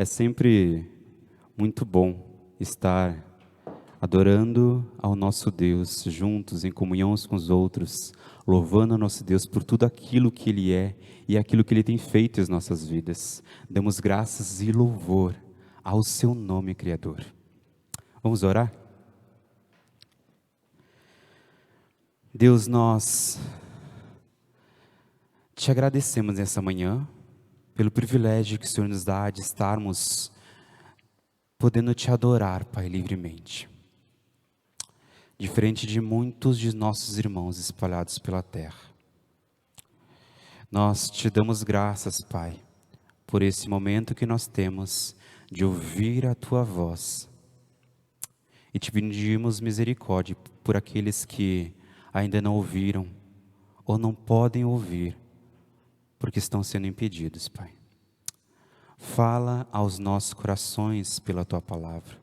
É sempre muito bom estar adorando ao nosso Deus, juntos, em comunhão uns com os outros, louvando ao nosso Deus por tudo aquilo que Ele é e aquilo que Ele tem feito em nossas vidas. Damos graças e louvor ao Seu nome, Criador. Vamos orar? Deus, nós te agradecemos nessa manhã, pelo privilégio que o Senhor nos dá de estarmos podendo te adorar, Pai, livremente. Diferente de muitos de nossos irmãos espalhados pela terra. Nós te damos graças, Pai, por esse momento que nós temos de ouvir a Tua voz. E te pedimos misericórdia por aqueles que ainda não ouviram ou não podem ouvir, porque estão sendo impedidos, Pai. Fala aos nossos corações pela Tua palavra.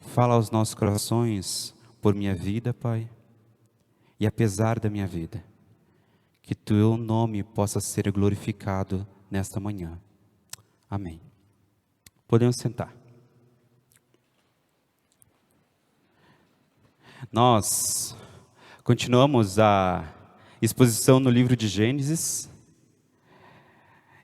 Fala aos nossos corações por minha vida, Pai. E apesar da minha vida, que Teu nome possa ser glorificado nesta manhã. Amém. Podemos sentar. Nós continuamos a exposição no livro de Gênesis.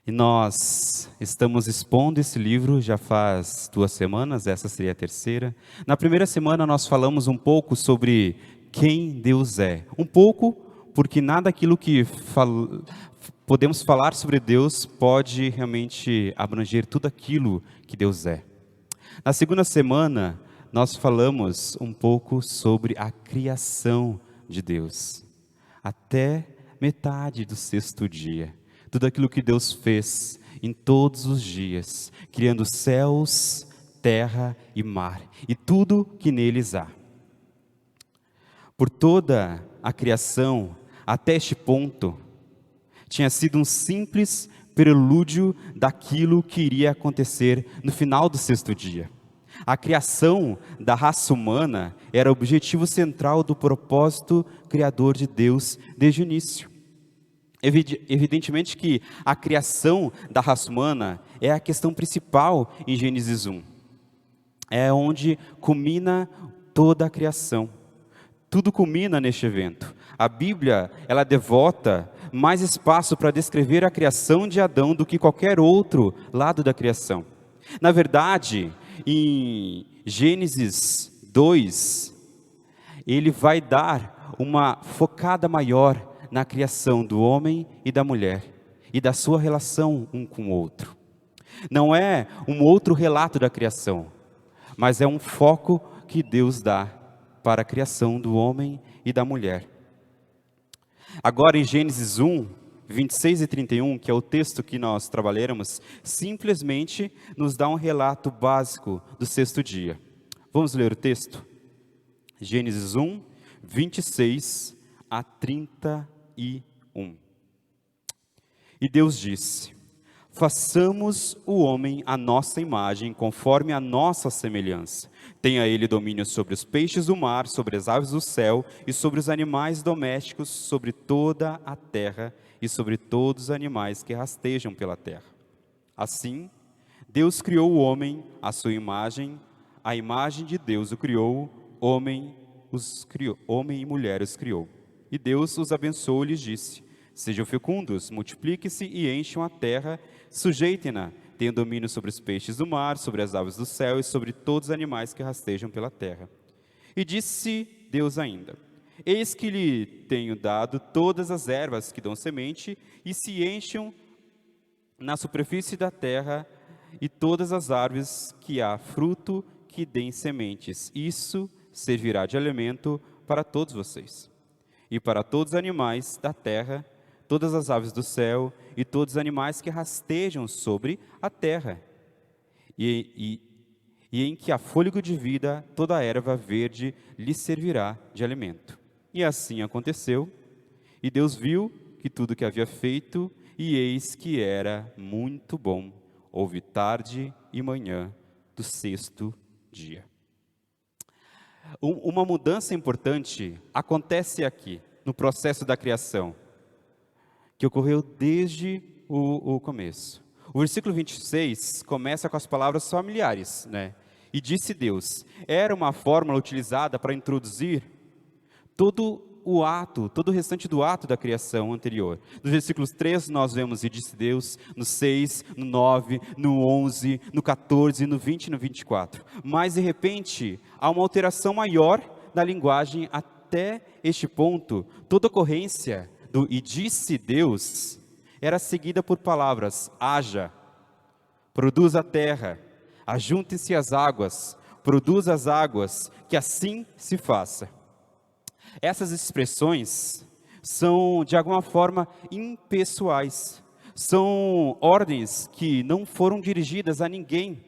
E nós estamos expondo esse livro já faz 2 semanas, essa seria a terceira. Na primeira semana nós falamos um pouco sobre quem Deus é. Um pouco, porque nada daquilo que podemos falar sobre Deus pode realmente abranger tudo aquilo que Deus é. Na segunda semana nós falamos um pouco sobre a criação de Deus. Até metade do 6º dia. Tudo aquilo que Deus fez em todos os dias, criando céus, terra e mar, e tudo que neles há. Por toda a criação, até este ponto, tinha sido um simples prelúdio daquilo que iria acontecer no final do 6º dia. A criação da raça humana era o objetivo central do propósito criador de Deus desde o início. Evidentemente que a criação da raça humana é a questão principal em Gênesis 1. É onde culmina toda a criação. Tudo culmina neste evento. A Bíblia, ela devota mais espaço para descrever a criação de Adão do que qualquer outro lado da criação. Na verdade, em Gênesis 2, ele vai dar uma focada maior na criação do homem e da mulher, e da sua relação um com o outro. Não é um outro relato da criação, mas é um foco que Deus dá para a criação do homem e da mulher. Agora em Gênesis 1, 26 e 31, que é o texto que nós trabalharemos, simplesmente nos dá um relato básico do 6º dia. Vamos ler o texto? Gênesis 1, 26 a 31. E Deus disse: façamos o homem à nossa imagem, conforme a nossa semelhança. Tenha ele domínio sobre os peixes do mar, sobre as aves do céu e sobre os animais domésticos, sobre toda a terra e sobre todos os animais que rastejam pela terra. Assim, Deus criou o homem à sua imagem, a imagem de Deus o criou, homem e mulher os criou. E Deus os abençoou e lhes disse: sejam fecundos, multipliquem-se e encham a terra, sujeitem-na, tenham domínio sobre os peixes do mar, sobre as aves do céu e sobre todos os animais que rastejam pela terra. E disse Deus ainda: eis que lhe tenho dado todas as ervas que dão semente e se encham na superfície da terra, e todas as árvores que há fruto que deem sementes. Isso servirá de alimento para todos vocês. E para todos os animais da terra, todas as aves do céu e todos os animais que rastejam sobre a terra. E em que há fôlego de vida, toda a erva verde lhe servirá de alimento. E assim aconteceu. E Deus viu que tudo que havia feito, e eis que era muito bom. Houve tarde e manhã do 6º dia. Uma mudança importante acontece aqui, no processo da criação, que ocorreu desde o começo. O versículo 26 começa com as palavras familiares, né? E disse Deus. Era uma fórmula utilizada para introduzir todo o restante do ato da criação anterior. Nos versículos 3 nós vemos e disse Deus, no 6, no 9, no 11, no 14, no 20 e no 24. Mas de repente há uma alteração maior da linguagem até este ponto. Toda ocorrência do e disse Deus era seguida por palavras: haja, produz a terra, ajuntem-se as águas, produz as águas, que assim se faça. Essas expressões são, de alguma forma, impessoais. São ordens que não foram dirigidas a ninguém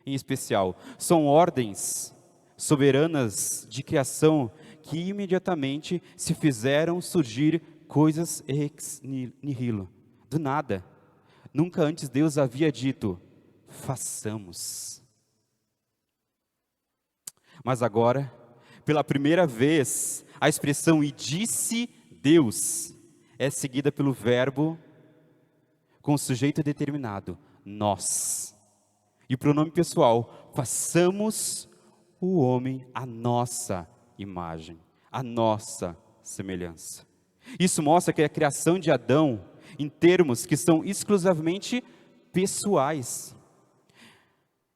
em especial. São ordens soberanas de criação que imediatamente se fizeram surgir coisas ex nihilo, do nada. Nunca antes Deus havia dito, façamos. Mas agora, pela primeira vez, a expressão e disse Deus é seguida pelo verbo com sujeito determinado, nós. E o pronome pessoal, façamos o homem à nossa imagem, à nossa semelhança. Isso mostra que a criação de Adão, em termos que são exclusivamente pessoais,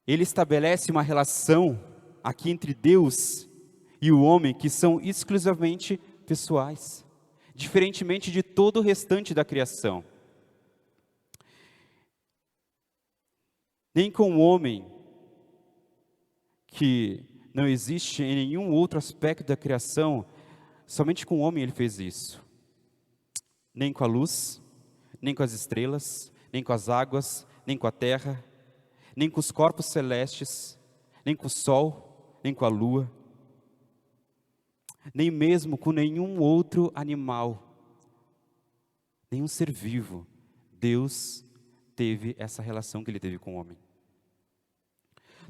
ele estabelece uma relação aqui entre Deus e o homem que são exclusivamente pessoais, diferentemente de todo o restante da criação. Nem com o homem, que não existe em nenhum outro aspecto da criação, somente com o homem ele fez isso. Nem com a luz, nem com as estrelas, nem com as águas, nem com a terra, nem com os corpos celestes, nem com o sol, nem com a lua, nem mesmo com nenhum outro animal, nenhum ser vivo. Deus teve essa relação que ele teve com o homem.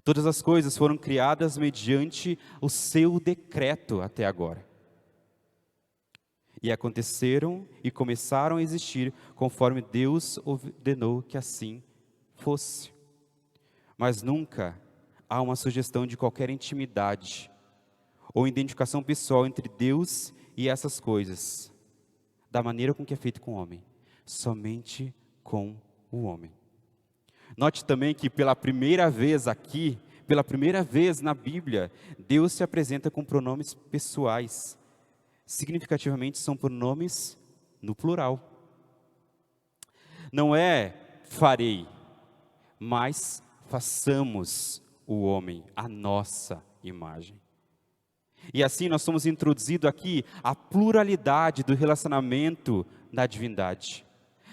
Todas as coisas foram criadas mediante o seu decreto até agora. E aconteceram e começaram a existir conforme Deus ordenou que assim fosse. Mas nunca há uma sugestão de qualquer intimidade ou identificação pessoal entre Deus e essas coisas, da maneira com que é feito com o homem, somente com o homem. Note também que pela primeira vez aqui, pela primeira vez na Bíblia, Deus se apresenta com pronomes pessoais. Significativamente são pronomes no plural. Não é farei, mas façamos o homem à nossa imagem. E assim nós somos introduzidos aqui à pluralidade do relacionamento da divindade.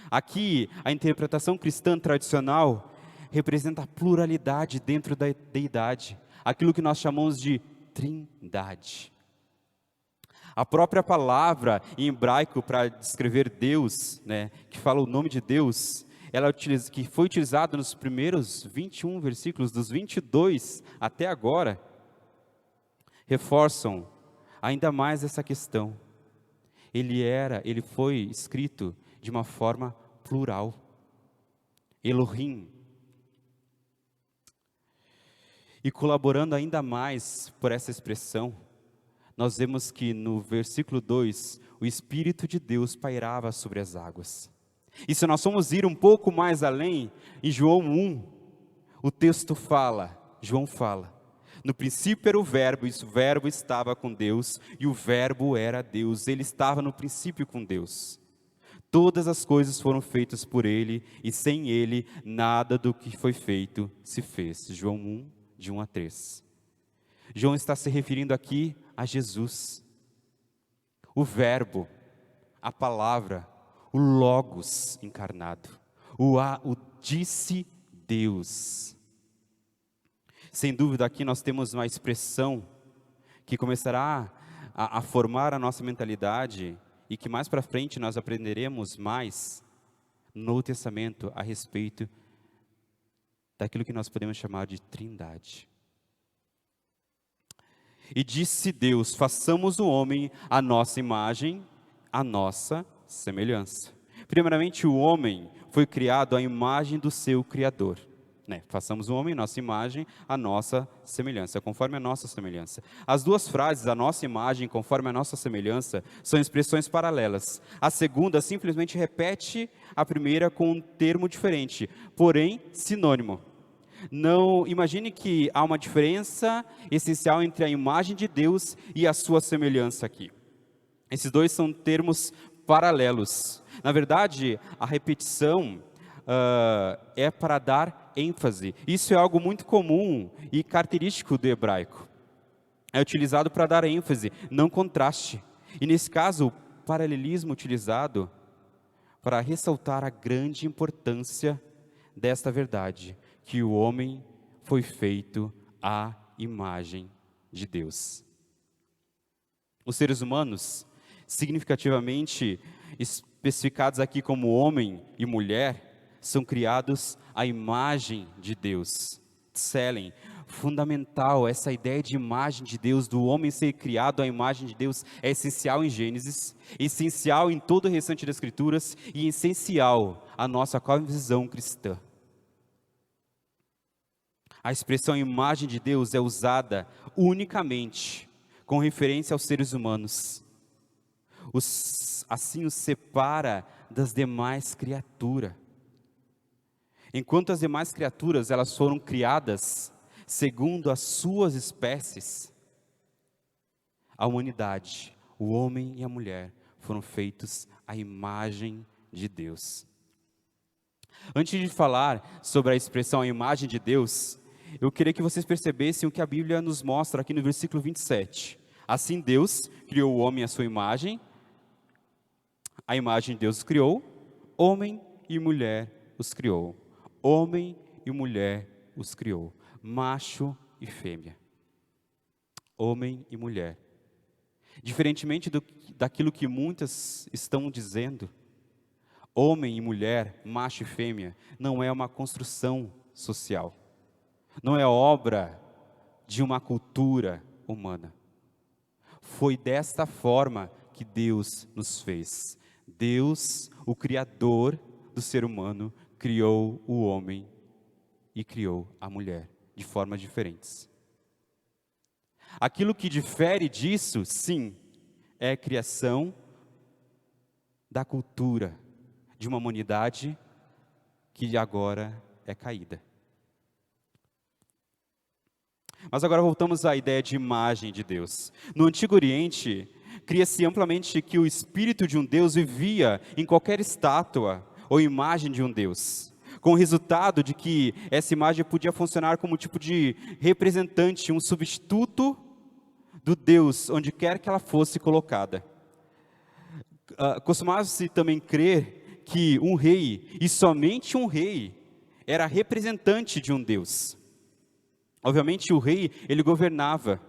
Aqui, a interpretação cristã tradicional representa a pluralidade dentro da deidade, aquilo que nós chamamos de trindade. A própria palavra em hebraico para descrever Deus, né, que fala o nome de Deus, que foi utilizada nos primeiros 21 versículos, dos 22 até agora, reforçam ainda mais essa questão. Ele foi escrito de uma forma plural. Elohim. E colaborando ainda mais por essa expressão, nós vemos que no versículo 2, o Espírito de Deus pairava sobre as águas. E se nós formos ir um pouco mais além, em João 1, o texto fala, João fala, no princípio era o verbo, e o verbo estava com Deus, e o verbo era Deus, ele estava no princípio com Deus. Todas as coisas foram feitas por ele, e sem ele, nada do que foi feito se fez. João 1, de 1 a 3. João está se referindo aqui a Jesus, o verbo, a palavra, o Logos encarnado, o disse Deus. Sem dúvida aqui nós temos uma expressão que começará a formar a nossa mentalidade e que mais para frente nós aprenderemos mais no Novo Testamento a respeito daquilo que nós podemos chamar de trindade. E disse Deus, façamos o homem à nossa imagem, à nossa semelhança. Primeiramente, o homem foi criado à imagem do seu Criador. Né? Façamos o homem, nossa imagem, a nossa semelhança, conforme a nossa semelhança. As duas frases, a nossa imagem, conforme a nossa semelhança, são expressões paralelas. A segunda simplesmente repete a primeira com um termo diferente, porém sinônimo. Não imagine que há uma diferença essencial entre a imagem de Deus e a sua semelhança aqui. Esses dois são termos paralelos. Na verdade, a repetição é para dar ênfase. Isso é algo muito comum e característico do hebraico. É utilizado para dar ênfase, não contraste. E nesse caso, o paralelismo utilizado para ressaltar a grande importância desta verdade, que o homem foi feito à imagem de Deus. Os seres humanos, significativamente especificados aqui como homem e mulher, são criados à imagem de Deus. Tselen, fundamental, essa ideia de imagem de Deus, do homem ser criado à imagem de Deus, é essencial em Gênesis, essencial em todo o restante das Escrituras e essencial à nossa visão cristã. A expressão imagem de Deus é usada unicamente com referência aos seres humanos. Assim os separa das demais criaturas. Enquanto as demais criaturas, elas foram criadas segundo as suas espécies, a humanidade, o homem e a mulher, foram feitos à imagem de Deus. Antes de falar sobre a expressão a imagem de Deus, eu queria que vocês percebessem o que a Bíblia nos mostra aqui no versículo 27. Assim Deus criou o homem à sua imagem, a imagem de Deus os criou, homem e mulher os criou. Homem e mulher os criou, macho e fêmea. Homem e mulher. Diferentemente daquilo que muitas estão dizendo, homem e mulher, macho e fêmea, não é uma construção social. Não é obra de uma cultura humana. Foi desta forma que Deus nos fez. Deus, o Criador do ser humano, criou o homem e criou a mulher de formas diferentes. Aquilo que difere disso, sim, é a criação da cultura de uma humanidade que agora é caída. Mas agora voltamos à ideia de imagem de Deus. No Antigo Oriente, cria-se amplamente que o espírito de um Deus vivia em qualquer estátua ou imagem de um Deus, com o resultado de que essa imagem podia funcionar como um tipo de representante, um substituto do Deus, onde quer que ela fosse colocada. Costumava-se também crer que um rei, e somente um rei, era representante de um Deus. Obviamente o rei, ele governava,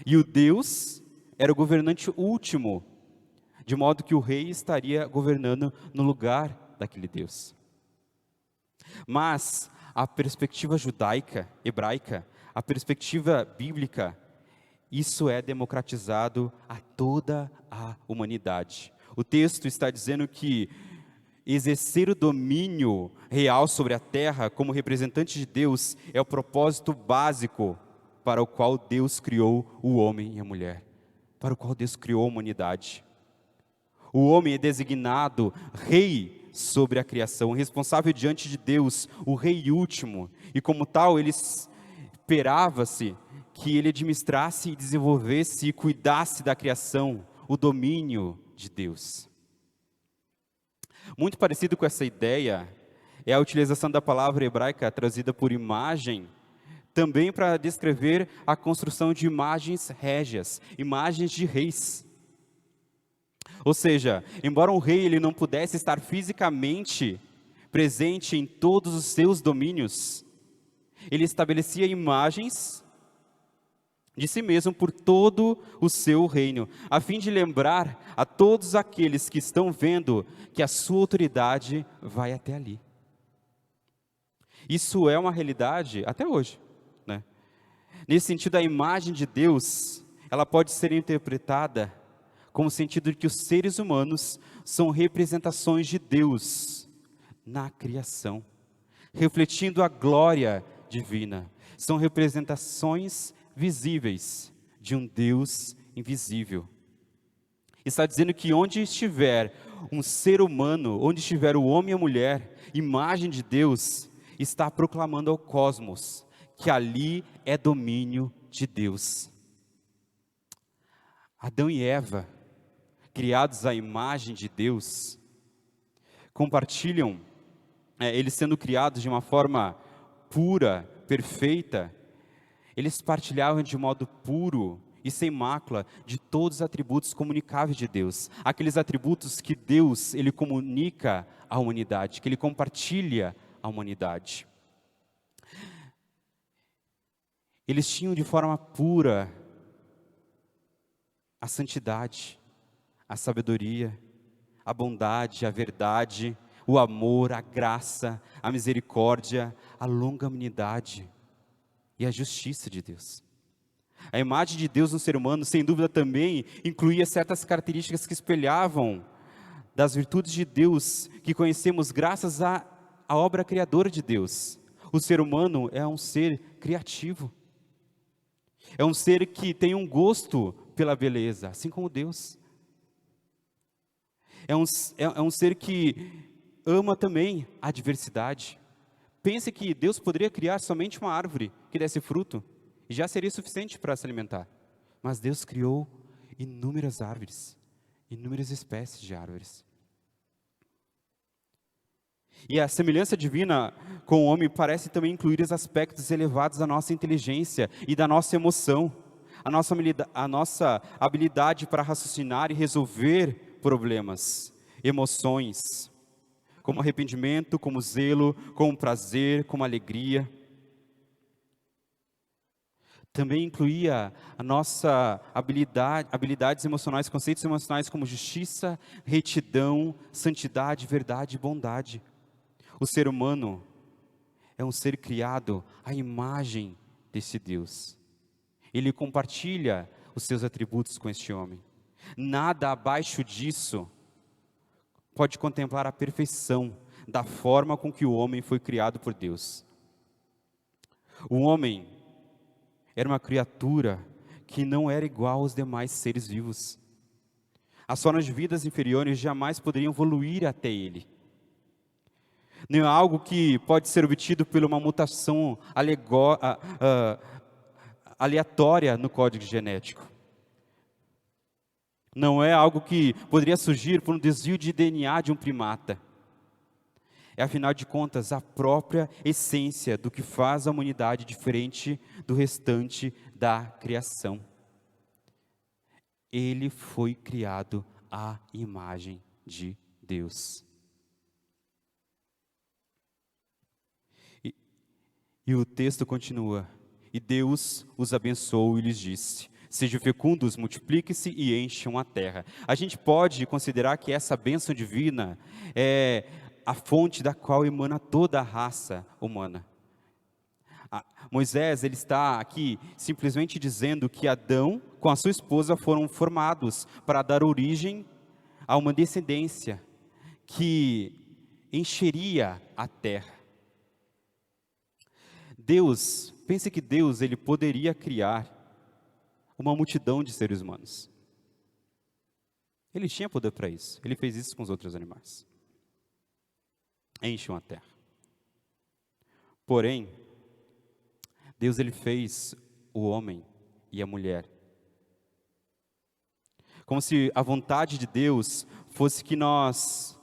e o Deus era o governante último, de modo que o rei estaria governando no lugar daquele Deus. Mas a perspectiva judaica, hebraica, a perspectiva bíblica, isso é democratizado a toda a humanidade. O texto está dizendo que exercer o domínio real sobre a terra como representante de Deus é o propósito básico para o qual Deus criou o homem e a mulher, para o qual Deus criou a humanidade. O homem é designado rei sobre a criação, responsável diante de Deus, o rei último, e como tal, ele esperava-se que ele administrasse e desenvolvesse e cuidasse da criação, o domínio de Deus. Muito parecido com essa ideia é a utilização da palavra hebraica trazida por imagem, também para descrever a construção de imagens régias, imagens de reis. Ou seja, embora um rei ele não pudesse estar fisicamente presente em todos os seus domínios, ele estabelecia imagens de si mesmo por todo o seu reino, a fim de lembrar a todos aqueles que estão vendo que a sua autoridade vai até ali. Isso é uma realidade até hoje, né? Nesse sentido, a imagem de Deus, ela pode ser interpretada como sentido de que os seres humanos são representações de Deus na criação, refletindo a glória divina. São representações visíveis de um Deus invisível. Está dizendo que onde estiver um ser humano, onde estiver o homem e a mulher, imagem de Deus, está proclamando ao cosmos que ali é domínio de Deus. Adão e Eva, criados à imagem de Deus, compartilham, eles sendo criados de uma forma pura, perfeita, eles partilhavam de modo puro e sem mácula de todos os atributos comunicáveis de Deus, aqueles atributos que Deus, Ele comunica à humanidade, que Ele compartilha à humanidade. Eles tinham de forma pura a santidade, a sabedoria, a bondade, a verdade, o amor, a graça, a misericórdia, a longanimidade e a justiça de Deus. A imagem de Deus no ser humano, sem dúvida, também incluía certas características que espelhavam das virtudes de Deus que conhecemos graças à obra criadora de Deus. O ser humano é um ser criativo. É um ser que tem um gosto pela beleza, assim como Deus. É um ser que ama também a diversidade. Pense que Deus poderia criar somente uma árvore que desse fruto, e já seria suficiente para se alimentar. Mas Deus criou inúmeras árvores, inúmeras espécies de árvores. E a semelhança divina com o homem parece também incluir os aspectos elevados da nossa inteligência e da nossa emoção, a nossa habilidade para raciocinar e resolver problemas, emoções, como arrependimento, como zelo, como prazer, como alegria. Também incluía a nossa habilidades emocionais, conceitos emocionais como justiça, retidão, santidade, verdade e bondade. O ser humano é um ser criado à imagem desse Deus. Ele compartilha os seus atributos com este homem. Nada abaixo disso pode contemplar a perfeição da forma com que o homem foi criado por Deus. O homem era uma criatura que não era igual aos demais seres vivos. As formas de vidas inferiores jamais poderiam evoluir até ele. Não é algo que pode ser obtido por uma mutação aleatória no código genético. Não é algo que poderia surgir por um desvio de DNA de um primata. É, afinal de contas, a própria essência do que faz a humanidade diferente do restante da criação. Ele foi criado à imagem de Deus. E o texto continua: e Deus os abençoou e lhes disse: sejam fecundos, multipliquem-se e encham a terra. A gente pode considerar que essa bênção divina é a fonte da qual emana toda a raça humana. Moisés, ele está aqui simplesmente dizendo que Adão com a sua esposa foram formados para dar origem a uma descendência que encheria a terra. Deus, pense que Deus, ele poderia criar uma multidão de seres humanos. Ele tinha poder para isso. Ele fez isso com os outros animais. Enchem a terra. Porém, Deus, ele fez o homem e a mulher. Como se a vontade de Deus fosse que nós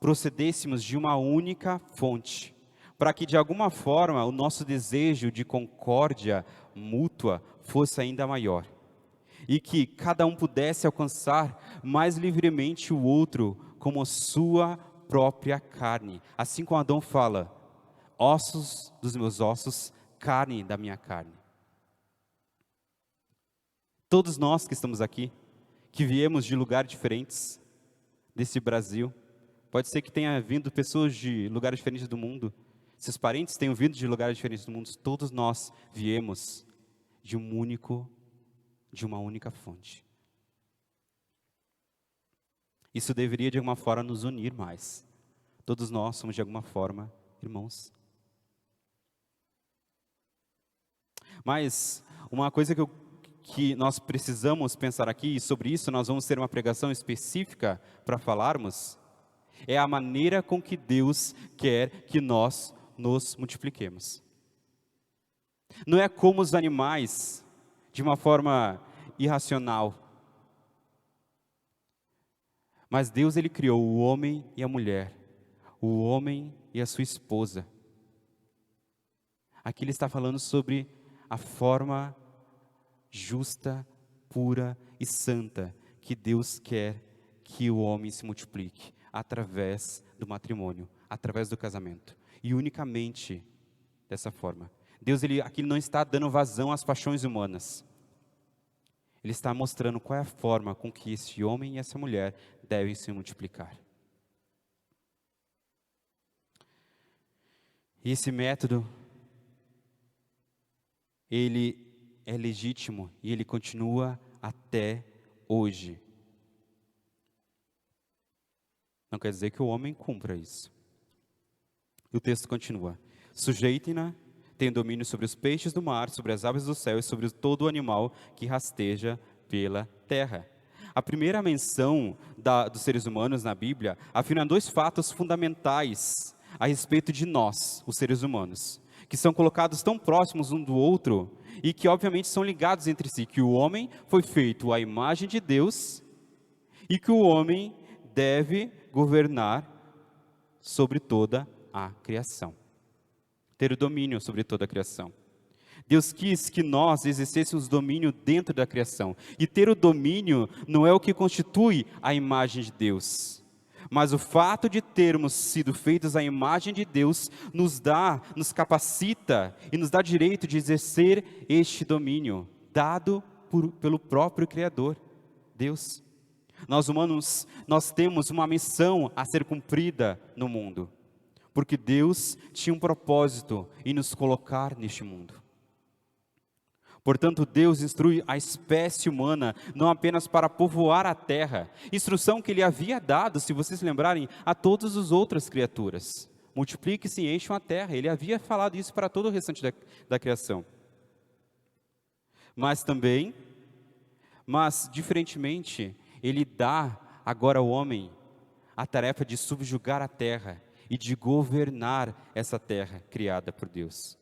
procedêssemos de uma única fonte, para que de alguma forma o nosso desejo de concórdia mútua fosse ainda maior, e que cada um pudesse alcançar mais livremente o outro como a sua própria carne. Assim como Adão fala: ossos dos meus ossos, carne da minha carne. Todos nós que estamos aqui, que viemos de lugares diferentes desse Brasil, pode ser que tenha vindo pessoas de lugares diferentes do mundo, seus parentes tenham vindo de lugares diferentes do mundo, todos nós viemos de uma única fonte. Isso deveria de alguma forma nos unir mais. Todos nós somos de alguma forma irmãos. Mas uma coisa que nós precisamos pensar aqui, e sobre isso nós vamos ter uma pregação específica para falarmos, é a maneira com que Deus quer que nós nos multipliquemos. Não é como os animais, de uma forma irracional. Mas Deus, Ele criou o homem e a mulher, o homem e a sua esposa. Aqui Ele está falando sobre a forma justa, pura e santa que Deus quer que o homem se multiplique através do matrimônio, através do casamento, e unicamente dessa forma. Deus, aqui não está dando vazão às paixões humanas. Ele está mostrando qual é a forma com que esse homem e essa mulher devem se multiplicar. E esse método, ele é legítimo e ele continua até hoje. Não quer dizer que o homem cumpra isso. E o texto continua: sujeitem-na, tem domínio sobre os peixes do mar, sobre as aves do céu e sobre todo o animal que rasteja pela terra. A primeira menção dos seres humanos na Bíblia afirma dois fatos fundamentais a respeito de nós, os seres humanos, que são colocados tão próximos um do outro e que obviamente são ligados entre si, que o homem foi feito à imagem de Deus e que o homem deve governar sobre toda a criação, ter o domínio sobre toda a criação. Deus quis que nós exercêssemos domínio dentro da criação, e ter o domínio não é o que constitui a imagem de Deus, mas o fato de termos sido feitos à imagem de Deus nos capacita e nos dá direito de exercer este domínio, dado pelo próprio Criador, Deus. Nós humanos, nós temos uma missão a ser cumprida no mundo, porque Deus tinha um propósito em nos colocar neste mundo. Portanto, Deus instrui a espécie humana não apenas para povoar a terra, instrução que Ele havia dado, se vocês se lembrarem, a todas as outras criaturas. Multiplique-se e encham a terra. Ele havia falado isso para todo o restante da criação. Mas diferentemente, Ele dá agora ao homem a tarefa de subjugar a terra e de governar essa terra criada por Deus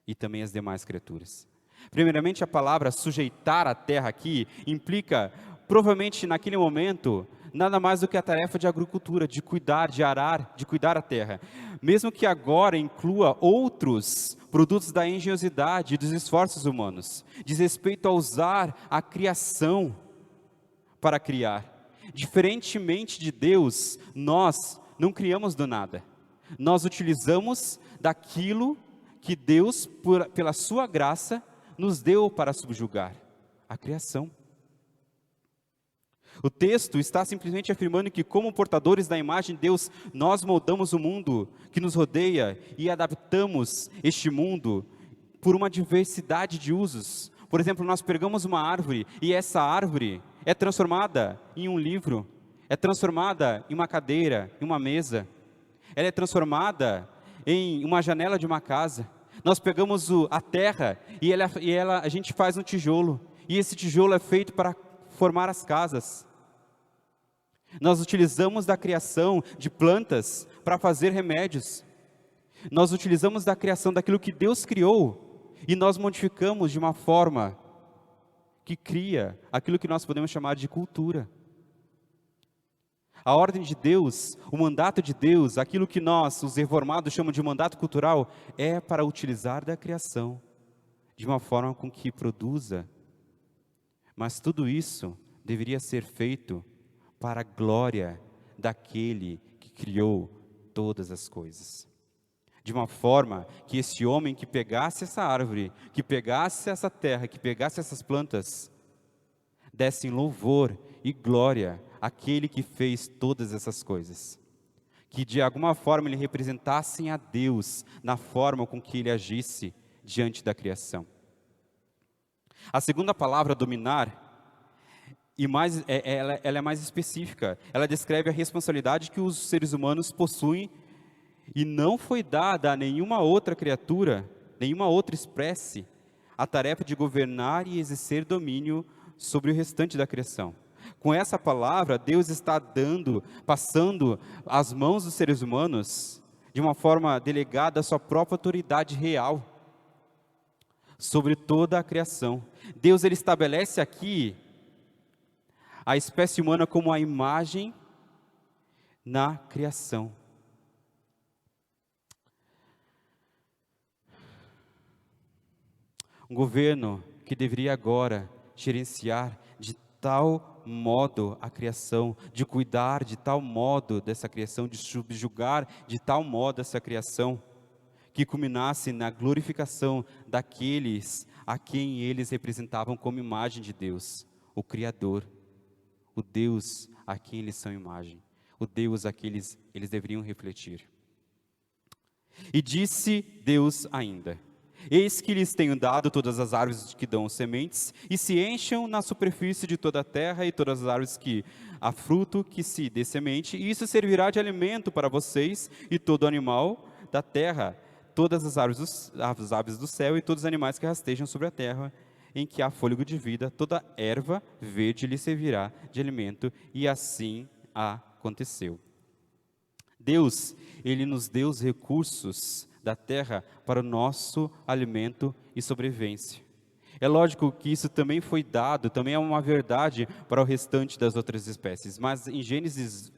e também as demais criaturas. Primeiramente, a palavra sujeitar a terra aqui implica, provavelmente naquele momento, nada mais do que a tarefa de agricultura, de cuidar, de arar, de cuidar a terra. Mesmo que agora inclua outros produtos da engenhosidade e dos esforços humanos, diz respeito a usar a criação para criar. Diferentemente de Deus, nós não criamos do nada. Nós utilizamos daquilo que Deus, pela sua graça, nos deu para subjugar a criação. O texto está simplesmente afirmando que, como portadores da imagem de Deus, nós moldamos o mundo que nos rodeia e adaptamos este mundo por uma diversidade de usos. Por exemplo, nós pegamos uma árvore e essa árvore é transformada em um livro, é transformada em uma cadeira, em uma mesa, ela é transformada em uma janela de uma casa. Nós pegamos a terra e a gente faz um tijolo, e esse tijolo é feito para formar as casas. Nós utilizamos da criação de plantas para fazer remédios. Nós utilizamos da criação daquilo que Deus criou e nós modificamos de uma forma que cria aquilo que nós podemos chamar de cultura. A ordem de Deus, o mandato de Deus, aquilo que nós, os reformados, chamamos de mandato cultural, é para utilizar da criação de uma forma com que produza. Mas tudo isso deveria ser feito para a glória daquele que criou todas as coisas. De uma forma que esse homem que pegasse essa árvore, que pegasse essa terra, que pegasse essas plantas, dessem louvor e glória àquele que fez todas essas coisas. Que de alguma forma ele representassem a Deus na forma com que ele agisse diante da criação. A segunda palavra, dominar, E mais, ela é mais específica. Ela descreve a responsabilidade que os seres humanos possuem e não foi dada a nenhuma outra criatura, nenhuma outra espécie, a tarefa de governar e exercer domínio sobre o restante da criação. Com essa palavra, Deus está passando às mãos dos seres humanos, de uma forma delegada, a sua própria autoridade real sobre toda a criação. Deus ele estabelece aqui a espécie humana como a imagem na criação. Um governo que deveria agora gerenciar de tal modo a criação, de cuidar de tal modo dessa criação, de subjugar de tal modo essa criação, que culminasse na glorificação daqueles a quem eles representavam como imagem de Deus, o Criador, o Deus a quem eles são imagem, o Deus a quem eles deveriam refletir. E disse Deus ainda: eis que lhes tenho dado todas as árvores que dão sementes, e se encham na superfície de toda a terra, e todas as árvores que há fruto que se dê semente, e isso servirá de alimento para vocês, e todo animal da terra, todas as aves do céu, e todos os animais que rastejam sobre a terra, em que há fôlego de vida, toda erva verde lhe servirá de alimento, e assim aconteceu. Deus, Ele nos deu os recursos da terra para o nosso alimento e sobrevivência. É lógico que isso também foi dado, também é uma verdade para o restante das outras espécies, mas em Gênesis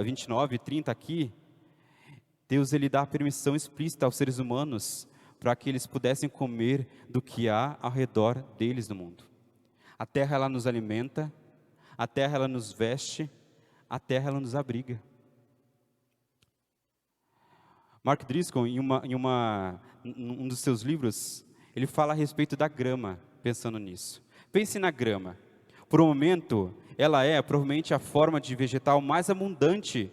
29, 30 aqui, Deus ele dá permissão explícita aos seres humanos para que eles pudessem comer do que há ao redor deles no mundo. A terra ela nos alimenta, a terra ela nos veste, a terra ela nos abriga. Mark Driscoll, em um dos seus livros, ele fala a respeito da grama, pensando nisso. Pense na grama. Por um momento, ela é provavelmente a forma de vegetal mais abundante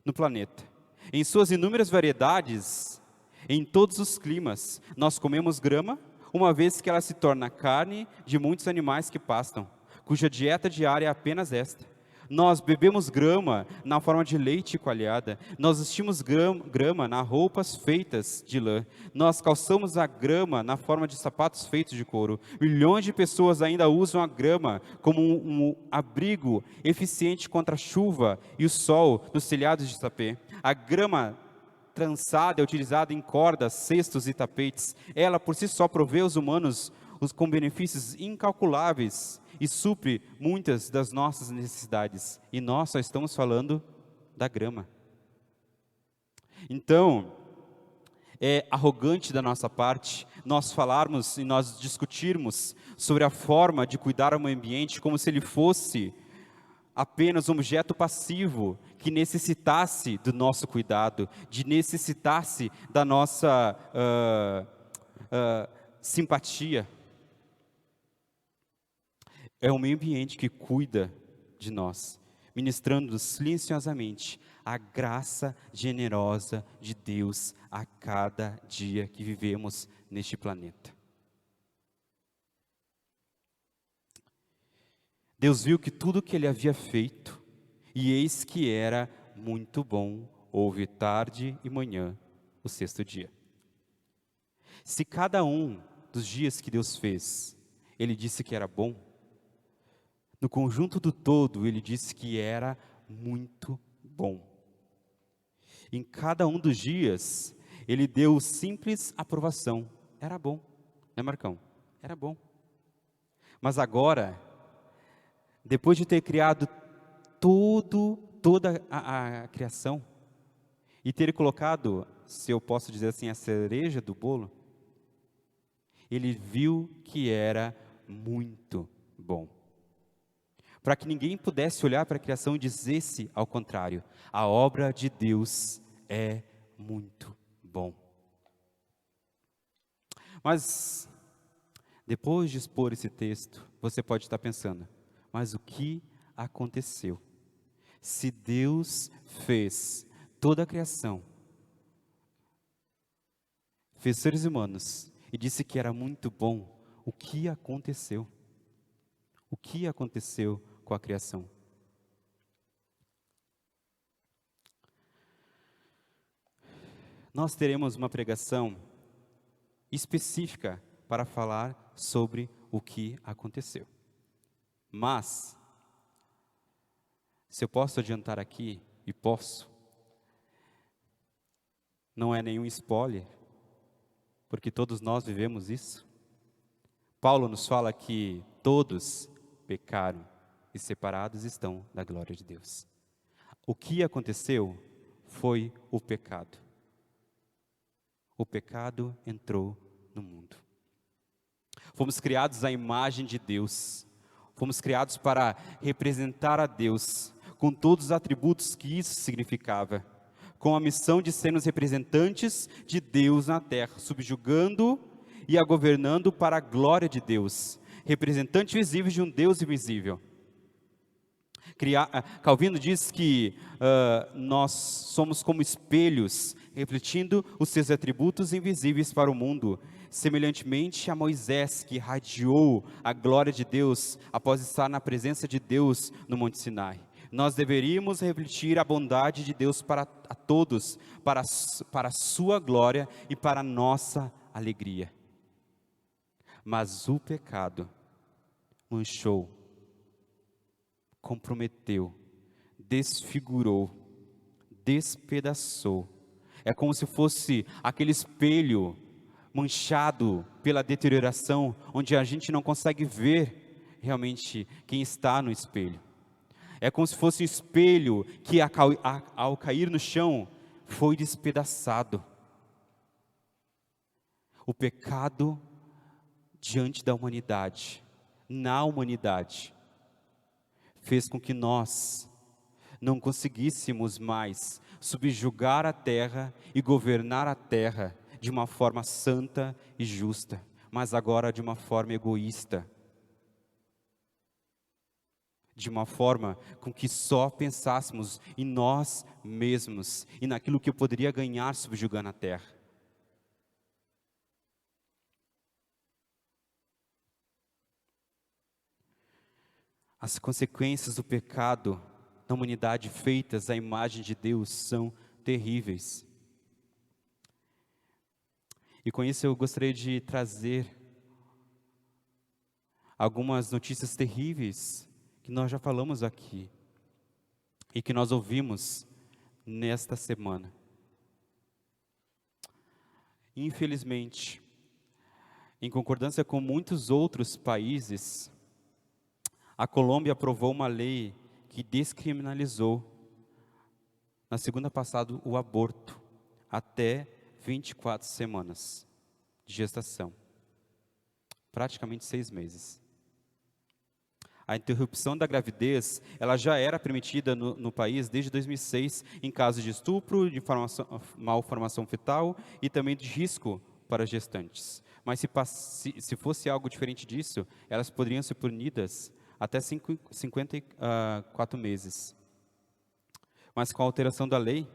no planeta. Em suas inúmeras variedades, em todos os climas, nós comemos grama, uma vez que ela se torna carne de muitos animais que pastam, cuja dieta diária é apenas esta. Nós bebemos grama na forma de leite coalhada, nós vestimos grama nas roupas feitas de lã, nós calçamos a grama na forma de sapatos feitos de couro. Milhões de pessoas ainda usam a grama como um abrigo eficiente contra a chuva e o sol nos telhados de tapete. A grama trançada é utilizada em cordas, cestos e tapetes. Ela por si só provê os humanos com benefícios incalculáveis e supre muitas das nossas necessidades. E nós só estamos falando da grama. Então, é arrogante da nossa parte nós falarmos e nós discutirmos sobre a forma de cuidar ao meio ambiente como se ele fosse apenas um objeto passivo que necessitasse do nosso cuidado, de necessitasse da nossa simpatia. É o meio ambiente que cuida de nós, ministrando silenciosamente a graça generosa de Deus a cada dia que vivemos neste planeta. Deus viu que tudo que ele havia feito, e eis que era muito bom, houve tarde e manhã, o sexto dia. Se cada um dos dias que Deus fez, ele disse que era bom, no conjunto do todo, ele disse que era muito bom. Em cada um dos dias, ele deu simples aprovação. Era bom, né, Marcão? Era bom. Mas agora, depois de ter criado toda a criação, e ter colocado, se eu posso dizer assim, a cereja do bolo, ele viu que era muito bom. Para que ninguém pudesse olhar para a criação e dissesse ao contrário, a obra de Deus é muito bom. Mas, depois de expor esse texto, você pode estar pensando, mas o que aconteceu? Se Deus fez toda a criação, fez seres humanos, e disse que era muito bom, o que aconteceu? O que aconteceu com a criação? Nós teremos uma pregação específica para falar sobre o que aconteceu. Mas, se eu posso adiantar aqui, e posso, não é nenhum spoiler, porque todos nós vivemos isso. Paulo nos fala que todos pecaram e separados estão da glória de Deus. O que aconteceu foi o pecado. O pecado entrou no mundo. Fomos criados à imagem de Deus. Fomos criados para representar a Deus, com todos os atributos que isso significava, com a missão de sermos representantes de Deus na terra, subjugando e a governando para a glória de Deus, representantes visíveis de um Deus invisível. Calvino diz que nós somos como espelhos, refletindo os seus atributos invisíveis para o mundo, semelhantemente a Moisés, que irradiou a glória de Deus após estar na presença de Deus no Monte Sinai. Nós deveríamos refletir a bondade de Deus para a todos, para a sua glória e para a nossa alegria. Mas o pecado manchou, comprometeu, desfigurou, despedaçou. É como se fosse aquele espelho manchado pela deterioração, onde a gente não consegue ver realmente quem está no espelho. É como se fosse um espelho que ao cair no chão foi despedaçado. O pecado diante da humanidade, na humanidade, fez com que nós não conseguíssemos mais subjugar a terra e governar a terra de uma forma santa e justa, mas agora de uma forma egoísta, de uma forma com que só pensássemos em nós mesmos e naquilo que eu poderia ganhar subjugando a terra. As consequências do pecado na humanidade feitas à imagem de Deus são terríveis. E com isso eu gostaria de trazer algumas notícias terríveis que nós já falamos aqui e que nós ouvimos nesta semana. Infelizmente, em concordância com muitos outros países, a Colômbia aprovou uma lei que descriminalizou, na segunda passada, o aborto até 24 semanas de gestação, praticamente 6 meses. A interrupção da gravidez, ela já era permitida no país desde 2006, em caso de estupro, de malformação fetal e também de risco para gestantes. Mas se fosse algo diferente disso, elas poderiam ser punidas até 54 meses. Mas com a alteração da lei,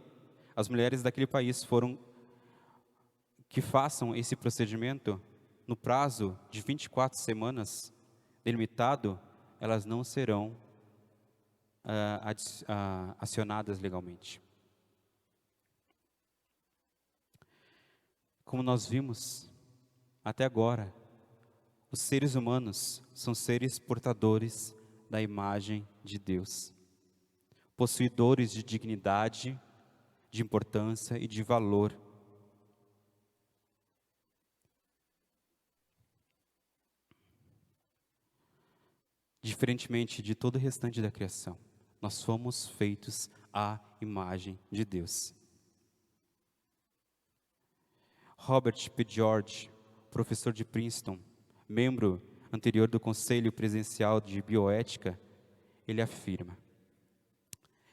as mulheres daquele país que façam esse procedimento no prazo de 24 semanas, delimitado, elas não serão acionadas legalmente. Como nós vimos até agora, os seres humanos são seres portadores da imagem de Deus, possuidores de dignidade, de importância e de valor. Diferentemente de todo o restante da criação, nós fomos feitos à imagem de Deus. Robert P. George, professor de Princeton, membro anterior do Conselho Presidencial de Bioética, ele afirma: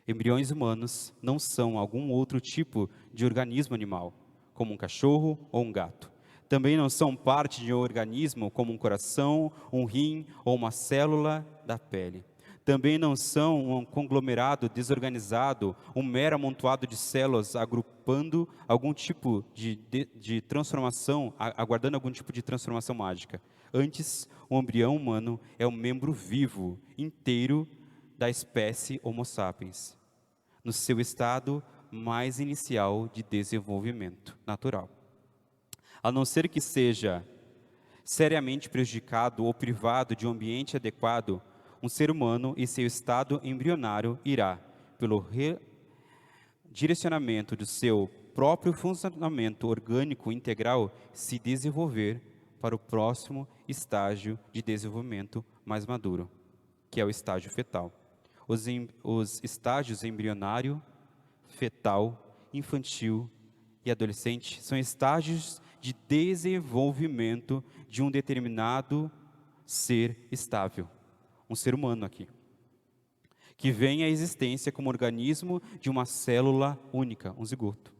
embriões humanos não são algum outro tipo de organismo animal, como um cachorro ou um gato. Também não são parte de um organismo como um coração, um rim ou uma célula da pele. Também não são um conglomerado desorganizado, um mero amontoado de células agrupando algum tipo de transformação, aguardando algum tipo de transformação mágica. Antes, o embrião humano é um membro vivo, inteiro da espécie Homo sapiens, no seu estado mais inicial de desenvolvimento natural. A não ser que seja seriamente prejudicado ou privado de um ambiente adequado, um ser humano em seu estado embrionário irá, pelo direcionamento do seu próprio funcionamento orgânico integral, se desenvolver para o próximo estágio de desenvolvimento mais maduro, que é o estágio fetal. Os estágios embrionário, fetal, infantil e adolescente são estágios de desenvolvimento de um determinado ser estável, um ser humano aqui, que vem à existência como organismo de uma célula única, um zigoto,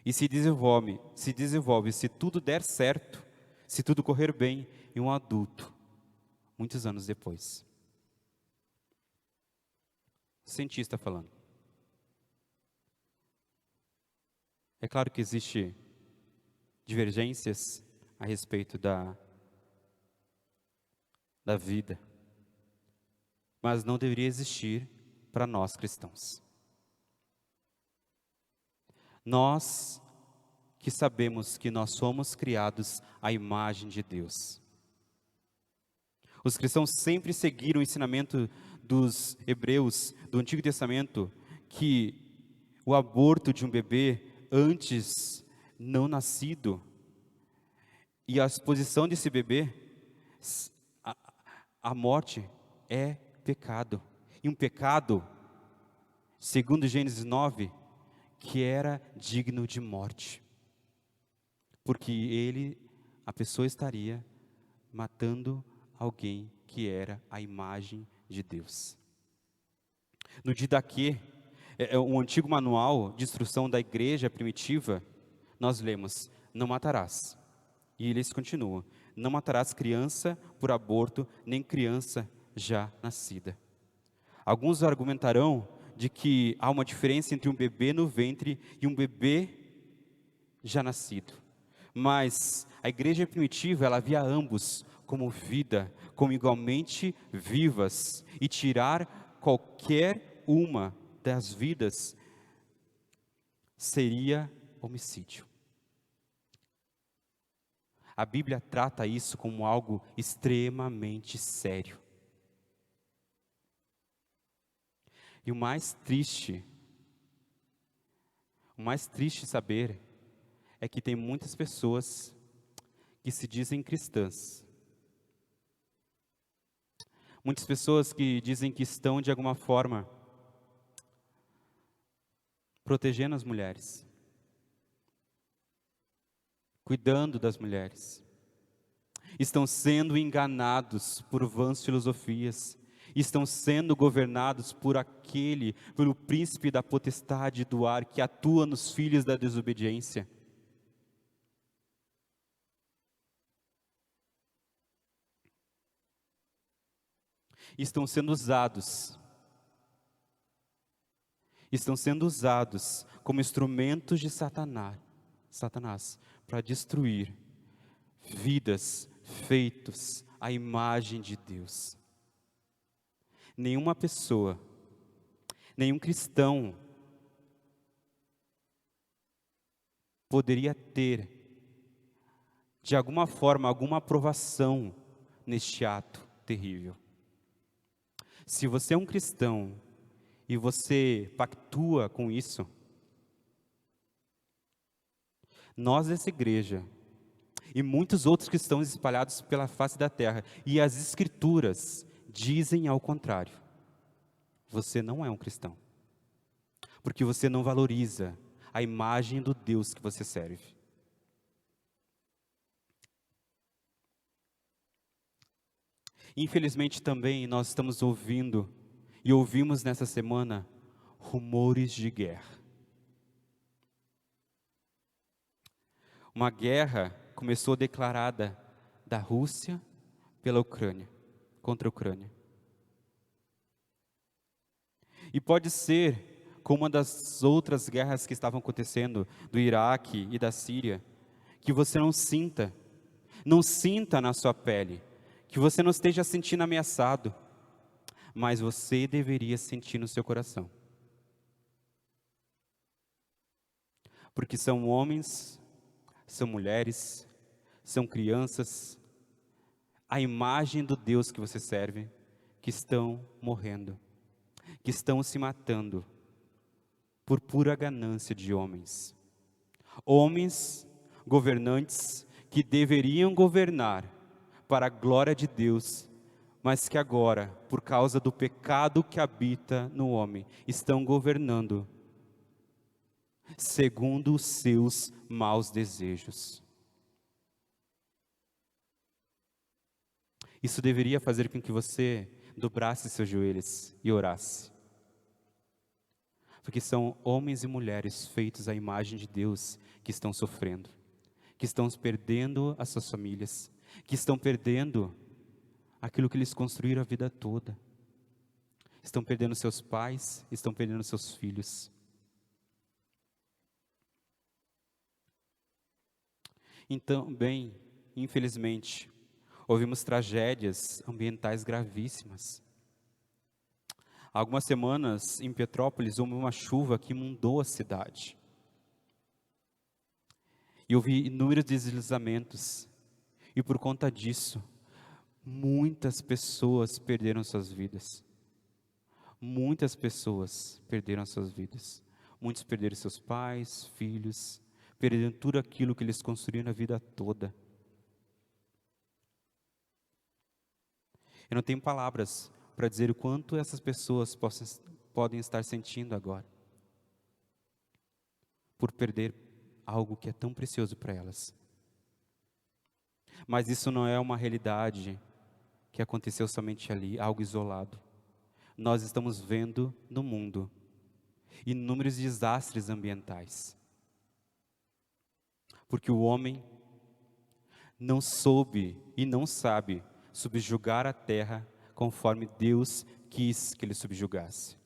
e se desenvolve, se tudo der certo, se tudo correr bem, em um adulto, muitos anos depois. Cientista falando. É claro que existe divergências a respeito da vida, mas não deveria existir para nós cristãos. Nós que sabemos que nós somos criados à imagem de Deus. Os cristãos sempre seguiram o ensinamento dos hebreus do Antigo Testamento que o aborto de um bebê antes não nascido e a exposição desse bebê à morte é pecado. E um pecado, segundo Gênesis 9, que era digno de morte. Porque a pessoa estaria matando alguém que era a imagem de Deus. No Didaquê, um antigo manual de instrução da igreja primitiva, nós lemos: não matarás. E eles continuam: não matarás criança por aborto, nem criança já nascida. Alguns argumentarão de que há uma diferença entre um bebê no ventre e um bebê já nascido. Mas a igreja primitiva, ela via ambos como vida, como igualmente vivas, e tirar qualquer uma das vidas seria homicídio. A Bíblia trata isso como algo extremamente sério. E o mais triste saber é que tem muitas pessoas que se dizem cristãs. Muitas pessoas que dizem que estão de alguma forma protegendo as mulheres, cuidando das mulheres. Estão sendo enganados por vãs filosofias, estão sendo governados pelo príncipe da potestade do ar que atua nos filhos da desobediência. Estão sendo usados como instrumentos de Satanás para destruir vidas feitas à imagem de Deus. Nenhuma pessoa, nenhum cristão poderia ter, de alguma forma, alguma aprovação neste ato terrível. Se você é um cristão e você pactua com isso, nós dessa igreja e muitos outros cristãos espalhados pela face da terra, e as escrituras dizem ao contrário, você não é um cristão, porque você não valoriza a imagem do Deus que você serve. Infelizmente também nós estamos ouvindo e ouvimos nessa semana rumores de guerra. Uma guerra começou declarada da Rússia pela Ucrânia, contra a Ucrânia. E pode ser como uma das outras guerras que estavam acontecendo, do Iraque e da Síria, que você não sinta na sua pele, que você não esteja sentindo ameaçado, mas você deveria sentir no seu coração. Porque são homens, são mulheres, são crianças, a imagem do Deus que você serve, que estão morrendo, que estão se matando por pura ganância de homens. Homens governantes que deveriam governar para a glória de Deus, mas que agora, por causa do pecado que habita no homem, estão governando segundo os seus maus desejos. Isso deveria fazer com que você dobrasse seus joelhos e orasse. Porque são homens e mulheres feitos à imagem de Deus que estão sofrendo, que estão perdendo as suas famílias, que estão perdendo aquilo que eles construíram a vida toda. Estão perdendo seus pais, estão perdendo seus filhos. Então, bem, infelizmente, ouvimos tragédias ambientais gravíssimas. Há algumas semanas, em Petrópolis, houve uma chuva que inundou a cidade. E houve inúmeros deslizamentos. E por conta disso, muitas pessoas perderam suas vidas. Muitas pessoas perderam suas vidas. Muitos perderam seus pais, filhos, perderam tudo aquilo que eles construíram a vida toda. Eu não tenho palavras para dizer o quanto essas pessoas podem estar sentindo agora, por perder algo que é tão precioso para elas. Mas isso não é uma realidade que aconteceu somente ali, algo isolado. Nós estamos vendo no mundo inúmeros desastres ambientais, porque o homem não soube e não sabe subjugar a terra conforme Deus quis que ele subjugasse,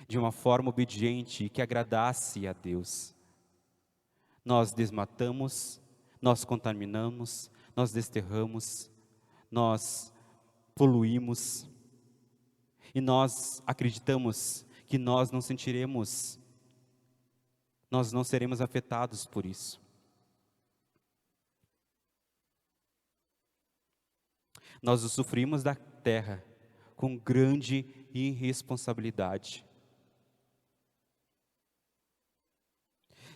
de uma forma obediente e que agradasse a Deus. Nós desmatamos, nós contaminamos, nós desterramos, nós poluímos, e nós acreditamos que nós não sentiremos, nós não seremos afetados por isso. Nós usufruímos da terra com grande irresponsabilidade.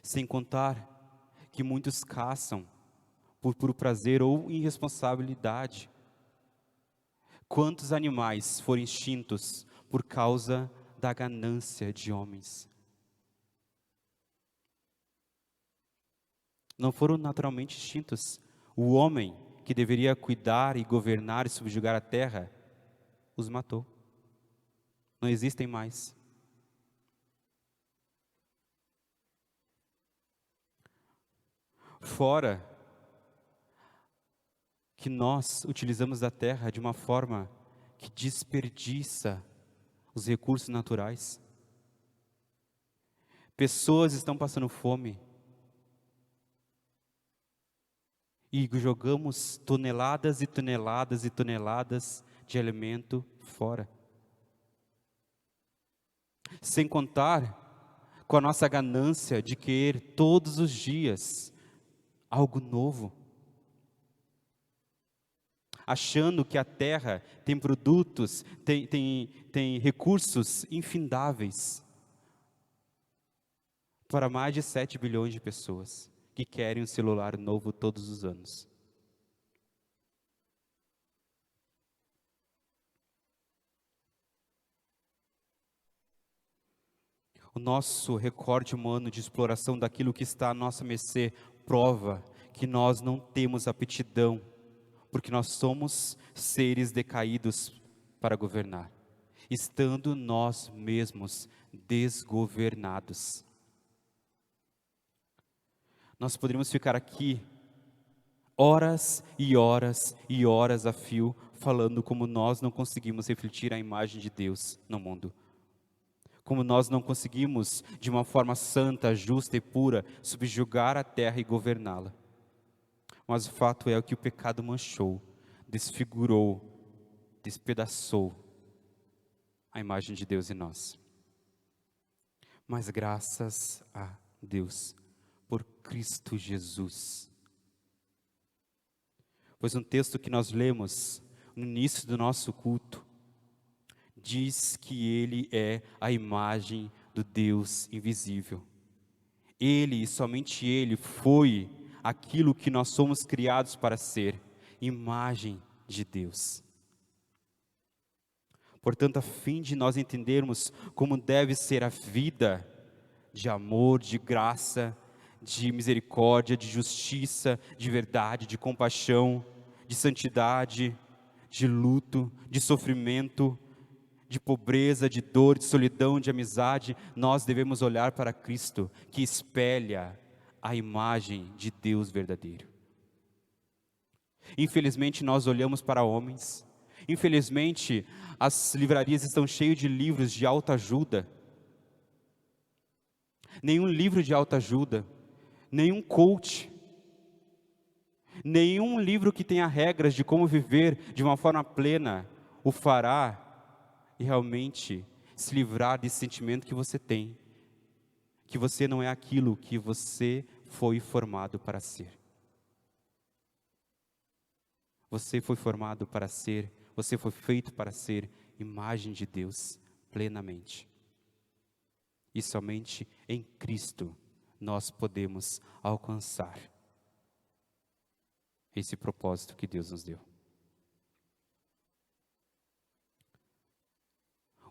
Sem contar que muitos caçam por puro prazer ou irresponsabilidade. Quantos animais foram extintos por causa da ganância de homens? Não foram naturalmente extintos. O homem que deveria cuidar e governar e subjugar a terra, os matou. Não existem mais. Fora que nós utilizamos a terra de uma forma que desperdiça os recursos naturais. Pessoas estão passando fome e jogamos toneladas e toneladas e toneladas de alimento fora. Sem contar com a nossa ganância de querer todos os dias algo novo, achando que a terra tem produtos, tem recursos infindáveis para mais de 7 bilhões de pessoas que querem um celular novo todos os anos. O nosso recorde humano de exploração daquilo que está à nossa mercê prova que nós não temos aptidão, porque nós somos seres decaídos para governar, estando nós mesmos desgovernados. Nós poderíamos ficar aqui horas e horas e horas a fio, falando como nós não conseguimos refletir a imagem de Deus no mundo. Como nós não conseguimos, de uma forma santa, justa e pura, subjugar a terra e governá-la. Mas o fato é que o pecado manchou, desfigurou, despedaçou a imagem de Deus em nós. Mas graças a Deus, por Cristo Jesus. Pois um texto que nós lemos no início do nosso culto, diz que Ele é a imagem do Deus invisível. Ele e somente Ele foi aquilo que nós somos criados para ser, imagem de Deus. Portanto, a fim de nós entendermos como deve ser a vida de amor, de graça, de misericórdia, de justiça, de verdade, de compaixão, de santidade, de luto, de sofrimento, de pobreza, de dor, de solidão, de amizade, nós devemos olhar para Cristo, que espelha a imagem de Deus verdadeiro. Infelizmente nós olhamos para homens, infelizmente as livrarias estão cheias de livros de autoajuda. Nenhum livro de autoajuda, nenhum coach, nenhum livro que tenha regras de como viver de uma forma plena o fará e realmente se livrar desse sentimento que você tem, que você não é aquilo que você foi formado para ser. Você foi formado para ser, você foi feito para ser imagem de Deus plenamente. E somente em Cristo nós podemos alcançar esse propósito que Deus nos deu.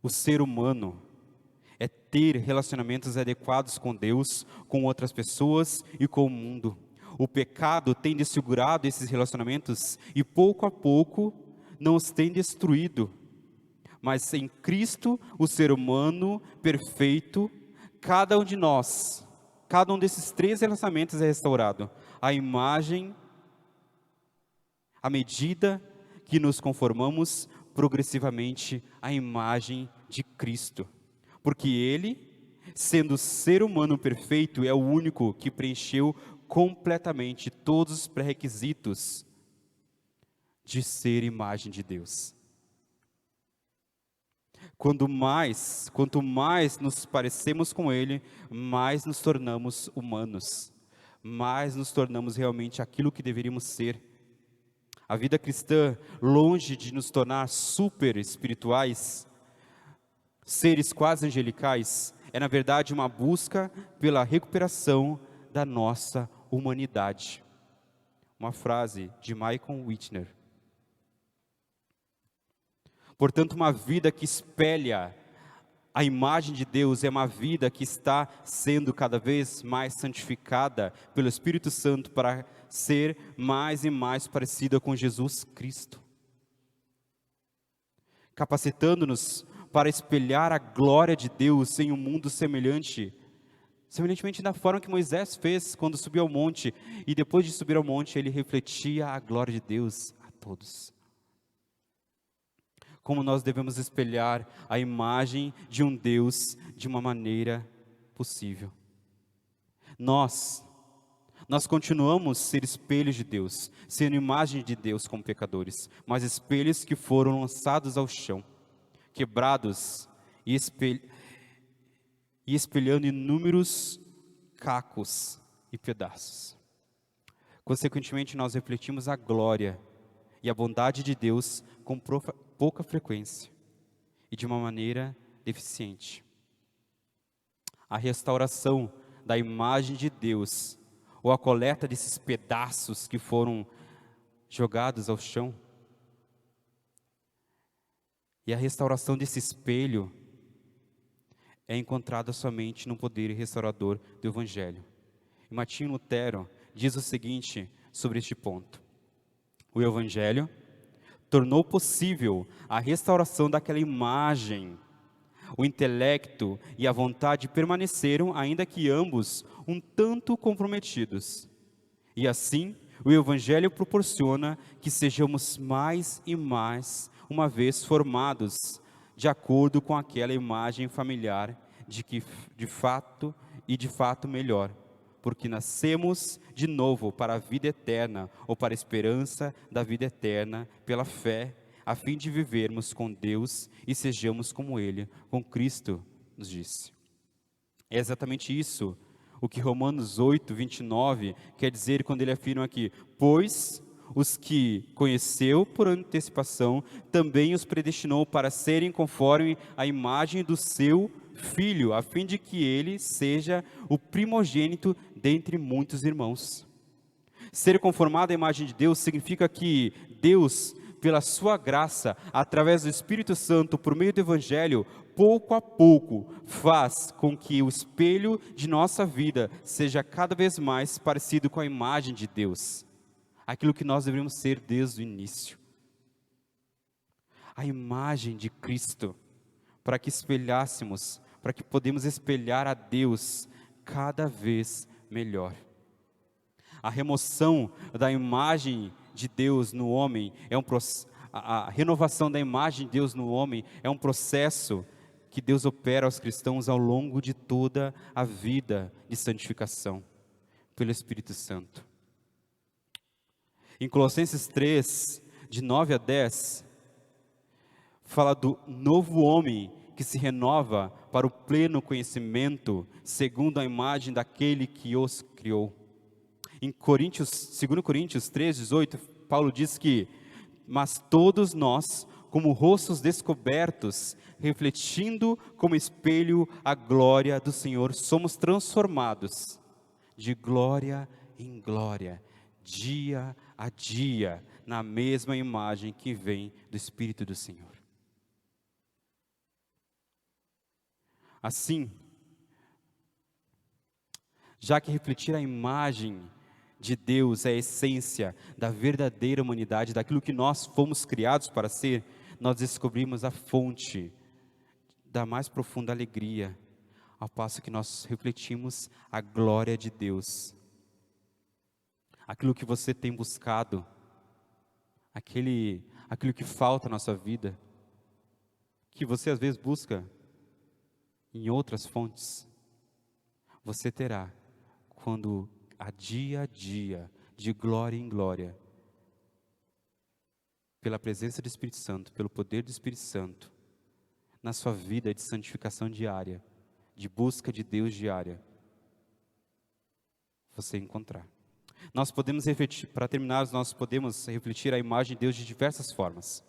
O ser humano é ter relacionamentos adequados com Deus, com outras pessoas e com o mundo. O pecado tem desfigurado esses relacionamentos e pouco a pouco não os tem destruído. Mas em Cristo, o ser humano perfeito, cada um de nós, cada um desses 3 relacionamentos é restaurado. A imagem, à medida que nos conformamos progressivamente à imagem de Cristo. Porque Ele, sendo ser humano perfeito, é o único que preencheu completamente todos os pré-requisitos de ser imagem de Deus. Quanto mais nos parecemos com Ele, mais nos tornamos humanos, mais nos tornamos realmente aquilo que deveríamos ser. A vida cristã, longe de nos tornar super espirituais, seres quase angelicais, é na verdade uma busca pela recuperação da nossa humanidade. Uma frase de Michael Whitner. Portanto, uma vida que espelha a imagem de Deus é uma vida que está sendo cada vez mais santificada pelo Espírito Santo para ser mais e mais parecida com Jesus Cristo. Capacitando-nos para espelhar a glória de Deus em um mundo semelhantemente da forma que Moisés fez quando subiu ao monte, e depois de subir ao monte ele refletia a glória de Deus a todos. Como nós devemos espelhar a imagem de um Deus de uma maneira possível. Nós continuamos a ser espelhos de Deus, sendo imagem de Deus como pecadores, mas espelhos que foram lançados ao chão, quebrados e espelhando inúmeros cacos e pedaços. Consequentemente, nós refletimos a glória e a bondade de Deus com pouca frequência e de uma maneira deficiente. A restauração da imagem de Deus, ou a coleta desses pedaços que foram jogados ao chão, e a restauração desse espelho é encontrada somente no poder restaurador do Evangelho. E Martinho Lutero diz o seguinte sobre este ponto: o Evangelho tornou possível a restauração daquela imagem. O intelecto e a vontade permaneceram, ainda que ambos um tanto comprometidos. E assim, o Evangelho proporciona que sejamos mais e mais uma vez formados de acordo com aquela imagem familiar de fato melhor, porque nascemos de novo para a vida eterna, ou para a esperança da vida eterna, pela fé, a fim de vivermos com Deus e sejamos como Ele, com Cristo, nos disse. É exatamente isso o que Romanos 8, 29 quer dizer quando ele afirma aqui: pois os que conheceu por antecipação, também os predestinou para serem conforme a imagem do seu Filho, a fim de que ele seja o primogênito dentre muitos irmãos. Ser conformado à imagem de Deus significa que Deus, pela sua graça, através do Espírito Santo, por meio do Evangelho, pouco a pouco, faz com que o espelho de nossa vida seja cada vez mais parecido com a imagem de Deus. Aquilo que nós deveríamos ser desde o início. A imagem de Cristo, para que espelhássemos, para que podemos espelhar a Deus cada vez melhor. A remoção da imagem de Deus no homem a renovação da imagem de Deus no homem é um processo que Deus opera aos cristãos ao longo de toda a vida de santificação, pelo Espírito Santo. Em Colossenses 3, de 9 a 10, fala do novo homem que se renova para o pleno conhecimento, segundo a imagem daquele que os criou. Em 2 Coríntios 3, 18, Paulo diz que: mas todos nós, como rostos descobertos, refletindo como espelho a glória do Senhor, somos transformados de glória em glória, dia a dia, na mesma imagem que vem do Espírito do Senhor. Assim, já que refletir a imagem de Deus é a essência da verdadeira humanidade, daquilo que nós fomos criados para ser, nós descobrimos a fonte da mais profunda alegria, ao passo que nós refletimos a glória de Deus. Aquilo que você tem buscado, aquilo que falta na nossa vida, que você às vezes busca em outras fontes, você terá quando a dia, de glória em glória, pela presença do Espírito Santo, pelo poder do Espírito Santo, na sua vida de santificação diária, de busca de Deus diária, você encontrar. Nós podemos refletir, para terminar, nós podemos refletir a imagem de Deus de diversas formas.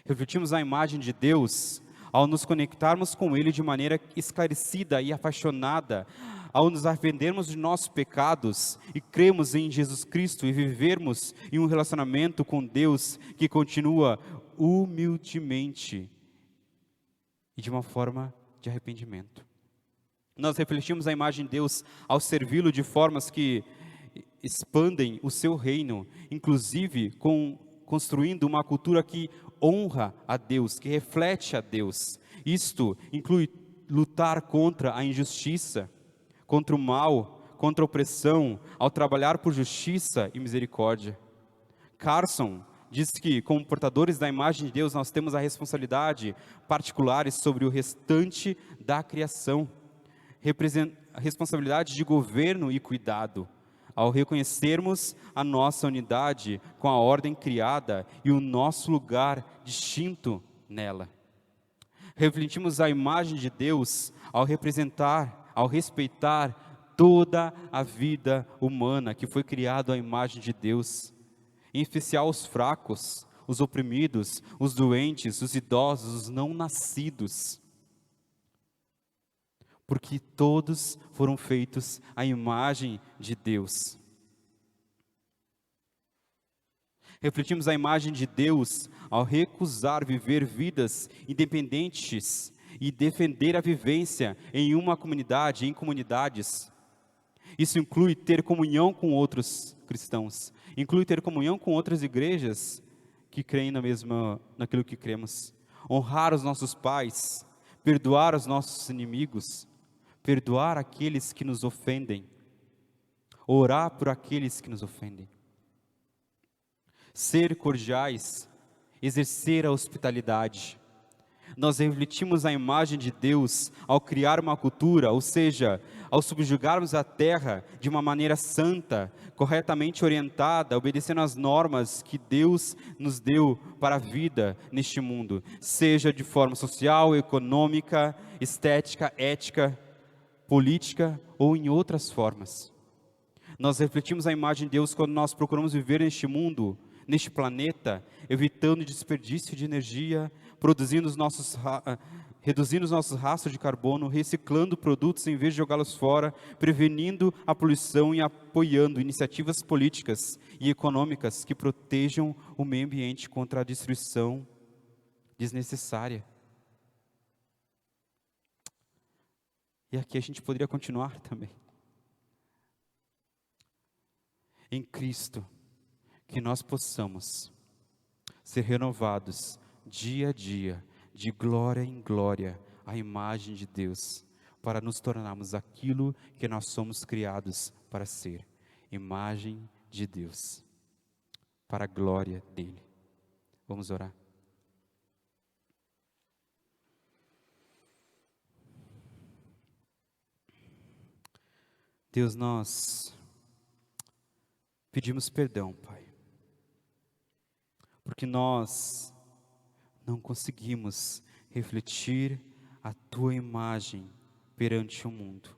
Refletimos a imagem de Deus ao nos conectarmos com Ele de maneira esclarecida e apaixonada, ao nos arrependermos de nossos pecados e cremos em Jesus Cristo e vivermos em um relacionamento com Deus que continua humildemente e de uma forma de arrependimento. Nós refletimos a imagem de Deus ao servi-lo de formas que expandem o seu reino, inclusive construindo uma cultura que honra a Deus, que reflete a Deus. Isto inclui lutar contra a injustiça, contra o mal, contra a opressão, ao trabalhar por justiça e misericórdia. Carson diz que, como portadores da imagem de Deus, nós temos a responsabilidade particulares sobre o restante da criação, a responsabilidade de governo e cuidado, ao reconhecermos a nossa unidade com a ordem criada e o nosso lugar distinto nela. Refletimos a imagem de Deus ao respeitar toda a vida humana que foi criada à imagem de Deus, em especial os fracos, os oprimidos, os doentes, os idosos, os não nascidos, porque todos foram feitos à imagem de Deus. Refletimos a imagem de Deus ao recusar viver vidas independentes e defender a vivência em uma comunidade, em comunidades. Isso inclui ter comunhão com outros cristãos, inclui ter comunhão com outras igrejas que creem naquilo que cremos, honrar os nossos pais, perdoar os nossos inimigos, perdoar aqueles que nos ofendem, orar por aqueles que nos ofendem, ser cordiais, exercer a hospitalidade, Nós refletimos a imagem de Deus ao criar uma cultura, ou seja, ao subjugarmos a terra de uma maneira santa, corretamente orientada, obedecendo às normas que Deus nos deu para a vida neste mundo, seja de forma social, econômica, estética, ética, política ou em outras formas. Nós refletimos a imagem de Deus quando nós procuramos viver neste mundo, neste planeta, evitando desperdício de energia, reduzindo os nossos rastros de carbono, reciclando produtos em vez de jogá-los fora, prevenindo a poluição e apoiando iniciativas políticas e econômicas que protejam o meio ambiente contra a destruição desnecessária. E aqui a gente poderia continuar também. Em Cristo, que nós possamos ser renovados dia a dia, de glória em glória, à imagem de Deus, para nos tornarmos aquilo que nós somos criados para ser, imagem de Deus, para a glória dEle. Vamos orar. Deus, nós pedimos perdão, Pai, porque nós não conseguimos refletir a Tua imagem perante o mundo.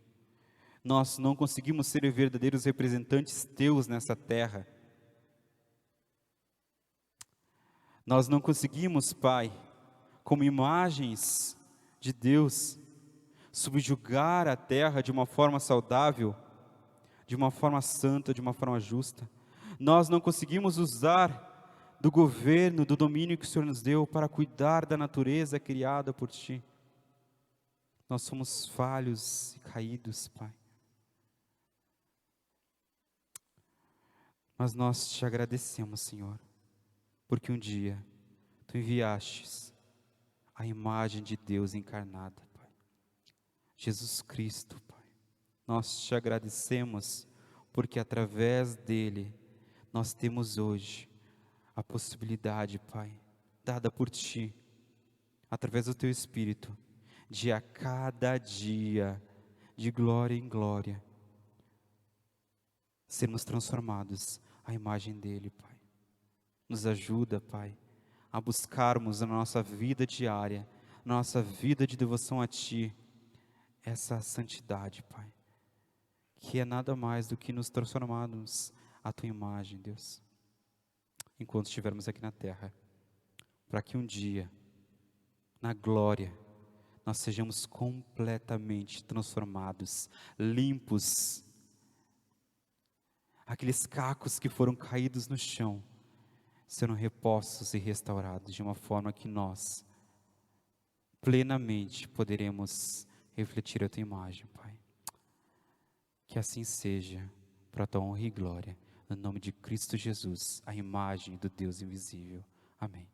Nós não conseguimos ser verdadeiros representantes Teus nessa terra. Nós não conseguimos, Pai, como imagens de Deus, subjugar a terra de uma forma saudável, de uma forma santa, de uma forma justa. Nós não conseguimos usar do governo, do domínio que o Senhor nos deu para cuidar da natureza criada por Ti. Nós somos falhos e caídos, Pai. Mas nós Te agradecemos, Senhor, porque um dia Tu enviastes a imagem de Deus encarnada, Pai. Jesus Cristo, Pai. Nós Te agradecemos porque através dele nós temos hoje a possibilidade, Pai, dada por Ti, através do Teu Espírito, de a cada dia, de glória em glória, sermos transformados à imagem dEle, Pai. Nos ajuda, Pai, a buscarmos na nossa vida diária, na nossa vida de devoção a Ti, essa santidade, Pai, que é nada mais do que nos transformarmos à Tua imagem, Deus, enquanto estivermos aqui na terra, para que um dia, na glória, nós sejamos completamente transformados, limpos, aqueles cacos que foram caídos no chão, serão repostos e restaurados de uma forma que nós, plenamente, poderemos refletir a Tua imagem, Pai. Que assim seja, para a Tua honra e glória, no nome de Cristo Jesus, a imagem do Deus invisível. Amém.